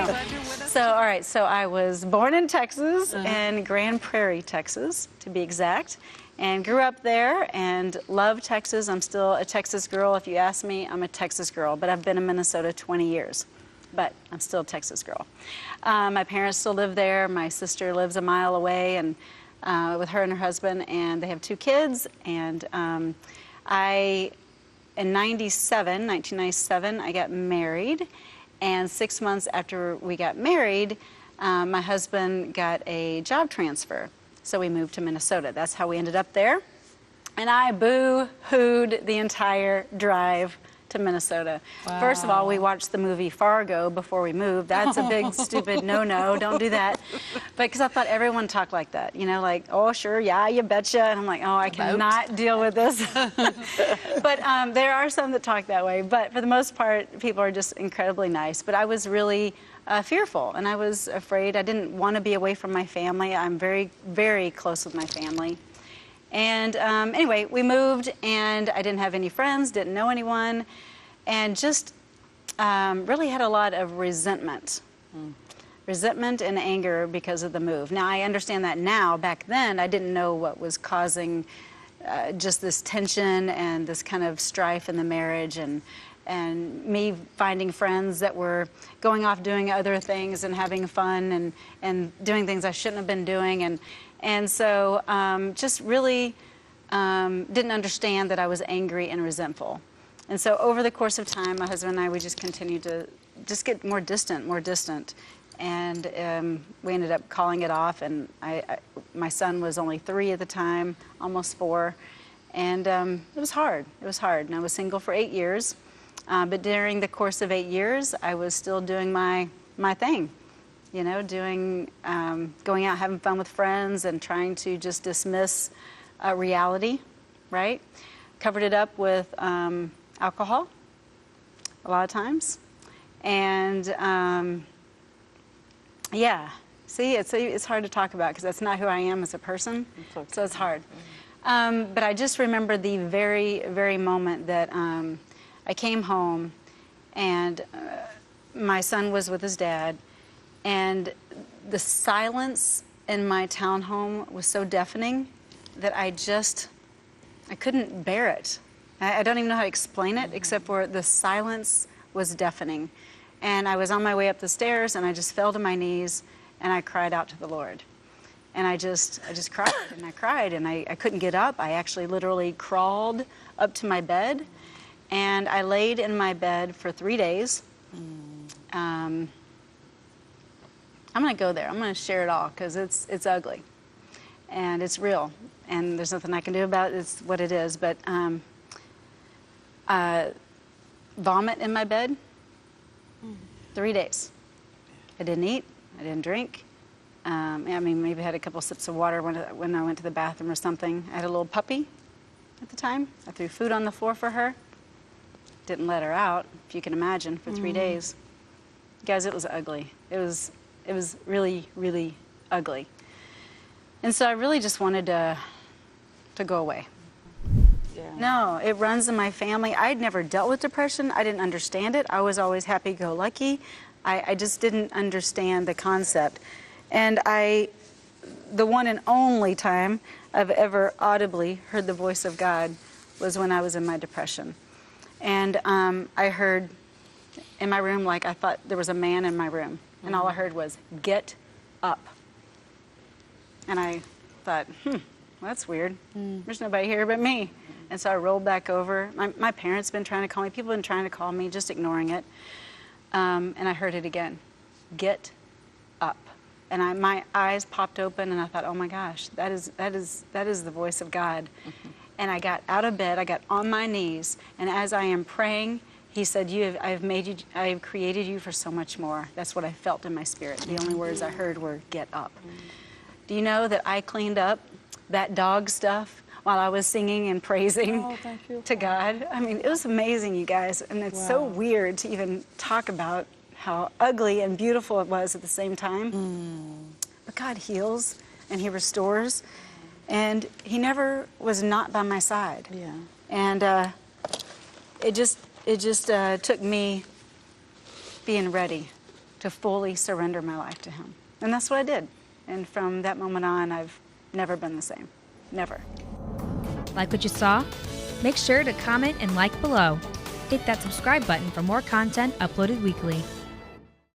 know. So, all right, so I was born in Texas, in Grand Prairie, Texas, to be exact, and grew up there and love Texas. I'm still a Texas girl. If you ask me, I'm a Texas girl, but I've been in Minnesota 20 years. But I'm still a Texas girl. My parents still live there. My sister lives a mile away, and with her and her husband, and they have 2 kids. And in 1997, I got married, and 6 months after we got married, my husband got a job transfer. So we moved to Minnesota. That's how we ended up there. And I boo-hooed the entire drive to Minnesota. Wow. First of all, we watched the movie Fargo before we moved. That's a big, stupid no-no. Don't do that. But because I thought everyone talked like that. You know, like, oh, sure, yeah, you betcha. And I'm like, oh, I cannot deal with this. But there are some that talk that way. But for the most part, people are just incredibly nice. But I was really fearful, and I was afraid. I didn't want to be away from my family. I'm very, very close with my family. And anyway, we moved, and I didn't have any friends, didn't know anyone, and just really had a lot of resentment. Resentment and anger because of the move. Now, I understand that now. Back then, I didn't know what was causing just this tension and this kind of strife in the marriage, and me finding friends that were going off doing other things and having fun and doing things I shouldn't have been doing. And so just really didn't understand that I was angry and resentful. And so over the course of time, my husband and I, we just continued to just get more distant. And we ended up calling it off. And my son was only 3 at the time, almost 4. And it was hard. It was hard. And I was single for 8 years. But during the course of 8 years, I was still doing my thing. You know, going out, having fun with friends, and trying to just dismiss reality, right? Covered it up with alcohol a lot of times. And yeah, see, it's hard to talk about because that's not who I am as a person, so it's hard. But I just remember the very, very moment that I came home, and my son was with his dad, and the silence in my townhome was so deafening that I couldn't bear it. I don't even know how to explain it, except for the silence was deafening. And I was on my way up the stairs, and I just fell to my knees, and I cried out to the Lord. And I just cried, and I cried, and I couldn't get up. I actually literally crawled up to my bed, and I laid in my bed for 3 days. I'm going to go there. I'm going to share it all because it's ugly, and it's real, and there's nothing I can do about it. It's what it is. But vomit in my bed, 3 days. I didn't eat. I didn't drink. I mean, maybe I had a couple sips of water when I went to the bathroom or something. I had a little puppy at the time. I threw food on the floor for her. Didn't let her out, if you can imagine, for 3 days. Guys, it was ugly. It was really, really ugly. And so I really just wanted to go away. Yeah. No, it runs in my family. I'd never dealt with depression. I didn't understand it. I was always happy-go-lucky. I just didn't understand the concept. And the one and only time I've ever audibly heard the voice of God was when I was in my depression. And I heard in my room, like I thought there was a man in my room. And all I heard was, "Get up." And I thought, well, that's weird. There's nobody here but me. And so I rolled back over. My parents have been trying to call me. People have been trying to call me, just ignoring it. And I heard it again. "Get up." And my eyes popped open, and I thought, oh my gosh, that is the voice of God. And I got out of bed, I got on my knees, and as I am praying, He said, I have created you for so much more. That's what I felt in my spirit. The only words I heard were, "Get up." Do you know that I cleaned up that dog stuff while I was singing and praising to God? I mean, it was amazing, you guys. And it's so weird to even talk about how ugly and beautiful it was at the same time. But God heals and He restores. And He never was not by my side. Yeah. And it just took me being ready to fully surrender my life to Him. And that's what I did. And from that moment on, I've never been the same. Never. Like what you saw? Make sure to comment and like below. Hit that subscribe button for more content uploaded weekly.